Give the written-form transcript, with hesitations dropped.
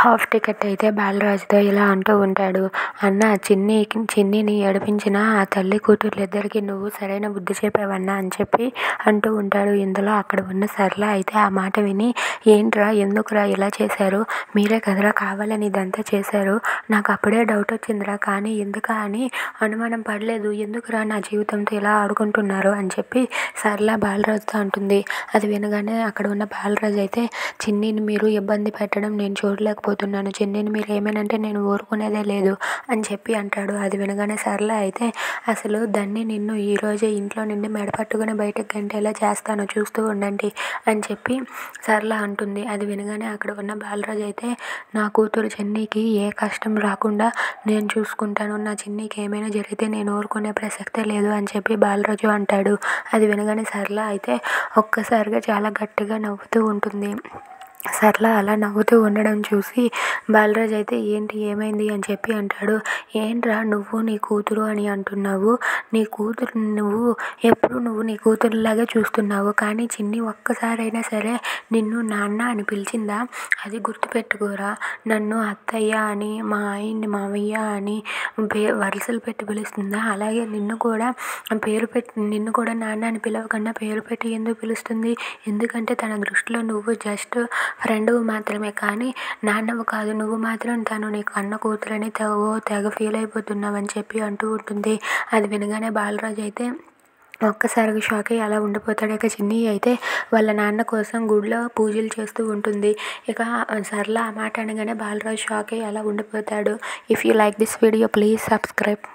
Half ticket అయితే బాలరాజుతో ఇలా అంటూ ఉంటాడు. అన్న చిన్నిని ఏడిపించిన ఆ తల్లి కూతుర్లిద్దరికీ నువ్వు సరైన బుద్ధి చెప్పావన్నా అని చెప్పి అంటూ ఉంటాడు. ఇందులో అక్కడ ఉన్న సరళ అయితే ఆ మాట విని ఏంట్రా ఎందుకురా ఇలా చేశారు, మీరే కదరా కావాలని ఇదంతా చేశారు, నాకు అప్పుడే డౌట్ వచ్చిందిరా, కానీ ఎందుకా అని అనుమానం పడలేదు, ఎందుకురా నా జీవితంతో ఇలా ఆడుకుంటున్నారు అని చెప్పి సరళ బాలరాజుతో అంటుంది. అది వినగానే అక్కడ ఉన్న బాలరాజు అయితే చిన్నిని మీరు ఇబ్బంది పెట్టడం నేను చూడలేకపోతున్నాను, చిన్నిని మీరు ఏమేనంటే నేను ఊరుకునేదే లేదు అని చెప్పి అంటాడు. అది వినగానే సరళ అయితే అసలు దాన్ని నిన్ను ఈరోజే ఇంట్లో నుండి మెడపట్టుకుని బయటకు గంటేలా చేస్తాను చూస్తూ ఉండండి అని చెప్పి సరళ అంటుంది. అది వినగానే అక్కడ ఉన్న బాలరాజు అయితే నా కూతురు చిన్నికి ఏ కష్టం రాకుండా నేను చూసుకుంటాను, నా చిన్నికి ఏమైనా జరిగితే నేను ఊరుకునే ప్రసక్తే లేదు అని చెప్పి బాలరాజు అంటాడు. అది వినగానే సరళ అయితే ఒక్కసారిగా చాలా గట్టిగా నవ్వుతూ ఉంటుంది. సరళ అలా నవ్వుతూ ఉండడం చూసి బాలరాజు అయితే ఏంటి ఏమైంది అని చెప్పి అంటాడు. ఏంట్రా నువ్వు నీ కూతురు అని అంటున్నావు, నీ కూతురు నువ్వు నీ కూతురులాగే చూస్తున్నావు, కానీ చిన్ని ఒక్కసారైనా సరే నిన్ను నాన్న అని పిలిచిందా, అది గుర్తుపెట్టుకోరా, నన్ను అత్తయ్య అని మా ఆయన్ని మావయ్య అని వరుసలు పెట్టి పిలుస్తుందా, అలాగే నిన్ను కూడా నాన్న అని పిలవకుండా పేరు పెట్టి ఎందుకు పిలుస్తుంది, ఎందుకంటే తన దృష్టిలో నువ్వు జస్ట్ ఫ్రెండ్ మాత్రమే, కానీ నాన్నవు కాదు, నువ్వు మాత్రం తను నీకు అన్న కూతురని తెగ ఫీల్ అయిపోతున్నావు అని చెప్పి అంటూ ఉంటుంది. అది వినగానే బాలరాజు అయితే ఒక్కసారిగా షాక్ అయ్యి అలా ఉండిపోతాడు. ఇక చిన్ని అయితే వాళ్ళ నాన్న కోసం గుడిలో పూజలు చేస్తూ ఉంటుంది. ఇక సరళ ఆ మాట అనగానే బాలరాజు షాక్ అయ్యి అలా ఉండిపోతాడు. If you like this video please subscribe.